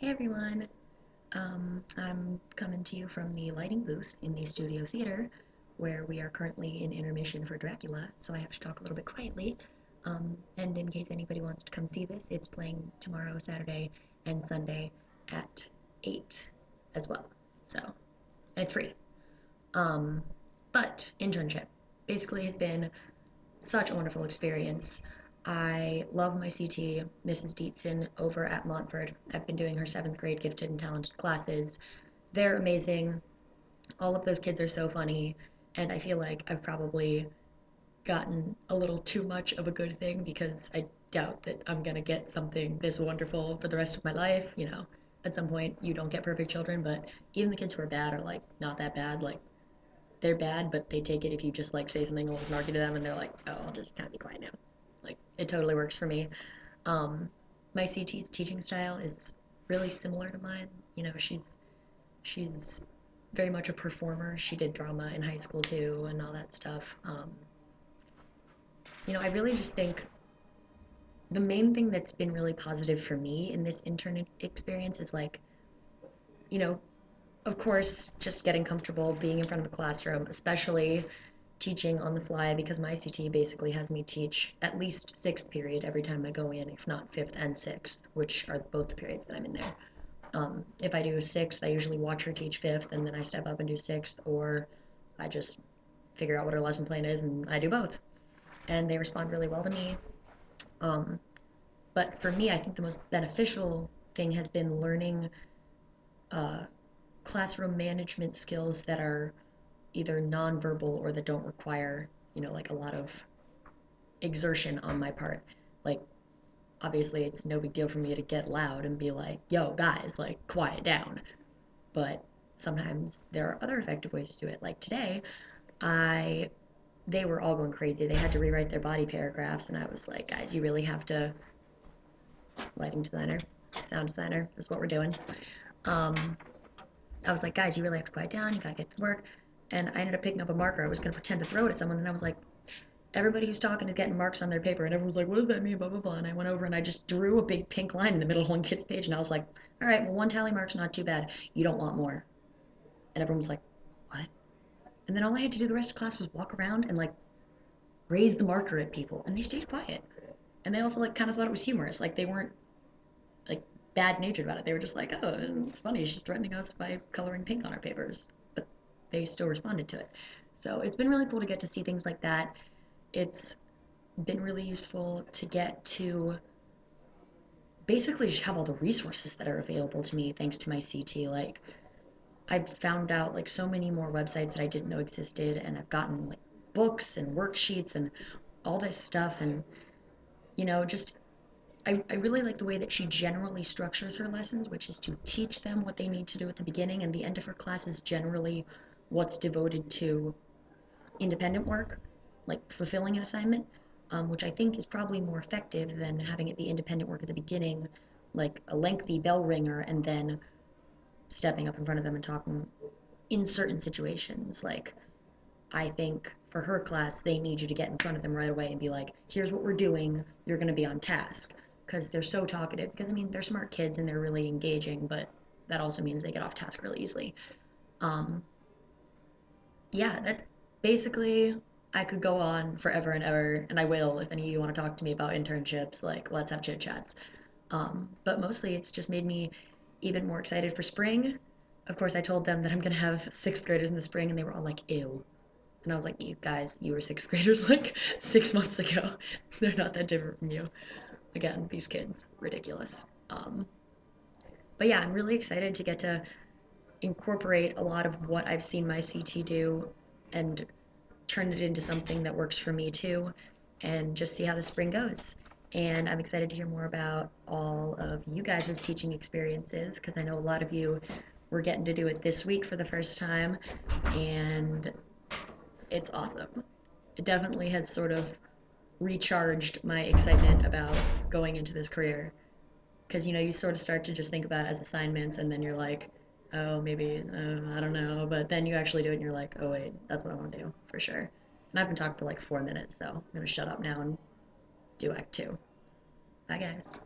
Hey everyone, I'm coming to you from the lighting booth in the Studio Theater, where we are currently in intermission for Dracula, so I have to talk a little bit quietly. And in case anybody wants to come see this, it's playing tomorrow, Saturday, and Sunday at 8 as well. So, and it's free. Um, but internship basically has been such a wonderful experience. I love my CT, Mrs. Dietzen, over at Montford. I've been doing her seventh grade gifted and talented classes. They're amazing. All of those kids are so funny, and I feel like I've probably gotten a little too much of a good thing because I doubt that I'm gonna get something this wonderful for the rest of my life. At some point you don't get perfect children, but even the kids who are bad are like not that bad. Like they're bad, but they take it if you just like say something a little snarky to them, and they're like, "Oh, I'll just kind of be quiet now." Like it totally works for me. Um, my CT's teaching style is really similar to mine. She's very much a performer. She did drama in high school too, and all that stuff. I really just think the main thing that's been really positive for me in this intern experience is like, you know, of course, just getting comfortable being in front of a classroom, especially teaching on the fly because my CT basically has me teach at least sixth period every time I go in, if not fifth and sixth, which are both the periods that I'm in there. If I do sixth, I usually watch her teach fifth and then I step up and do sixth, or I just figure out what her lesson plan is and I do both. And they respond really well to me. Um, but for me, I think the most beneficial thing has been learning uh, classroom management skills that are either nonverbal or that don't require, like a lot of exertion on my part. Like, obviously, it's no big deal for me to get loud and be like, yo, guys, like, quiet down. But sometimes there are other effective ways to do it. Like today, I they were all going crazy. They had to rewrite their body paragraphs, and I was like, guys, you really have to, lighting designer, sound designer, this is what we're doing. Um, I was like, guys, you really have to quiet down. You gotta get to work. And I ended up picking up a marker. I was gonna pretend to throw it at someone, and I was like, everybody who's talking is getting marks on their paper. And everyone was like, what does that mean? Blah, blah, blah. And I went over and I just drew a big pink line in the middle of one kid's page. And I was like, all right, well, one tally mark's not too bad. You don't want more. And everyone was like, what? And then all I had to do the rest of class was walk around and like raise the marker at people. And they stayed quiet. And they also like kind of thought it was humorous. Like they weren't like bad natured about it. They were just like, oh, it's funny. She's threatening us by coloring pink on our papers. But they still responded to it. So it's been really cool to get to see things like that. It's been really useful to get to basically just have all the resources that are available to me thanks to my CT. Like I've found out like so many more websites that I didn't know existed, and I've gotten like books and worksheets and all this stuff. And just I really like the way that she generally structures her lessons, which is to teach them what they need to do at the beginning, and the end of her class is generally what's devoted to independent work, like fulfilling an assignment, which I think is probably more effective than having it be independent work at the beginning, like a lengthy bell ringer, and then stepping up in front of them and talking in certain situations. Like, I think for her class, they need you to get in front of them right away and be like, here's what we're doing, you're going to be on task. Because they're so talkative. Because, I mean, they're smart kids and they're really engaging, but that also means they get off task really easily. Um, yeah, that basically I could go on forever and ever, and I will if any of you want to talk to me about internships. Like, let's have chit chats. But mostly, it's just made me even more excited for spring. Of course, I told them that I'm gonna have sixth graders in the spring, and they were all like, "Ew." And I was like, "You guys, you were sixth graders like 6 months ago. They're not that different from you." Again, these kids, ridiculous. But yeah, I'm really excited to get to incorporate a lot of what I've seen my CT do and turn it into something that works for me too, and just see how the spring goes. And I'm excited to hear more about all of you guys' teaching experiences because I know a lot of you were getting to do it this week for the first time, and it's awesome. It definitely has sort of recharged my excitement about going into this career because you sort of start to just think about it as assignments, and then you're like, oh, maybe I don't know, but then you actually do it and you're like, oh wait, that's what I want to do for sure. And I've been talking for like 4 minutes, so I'm gonna shut up now and do act two. Bye guys.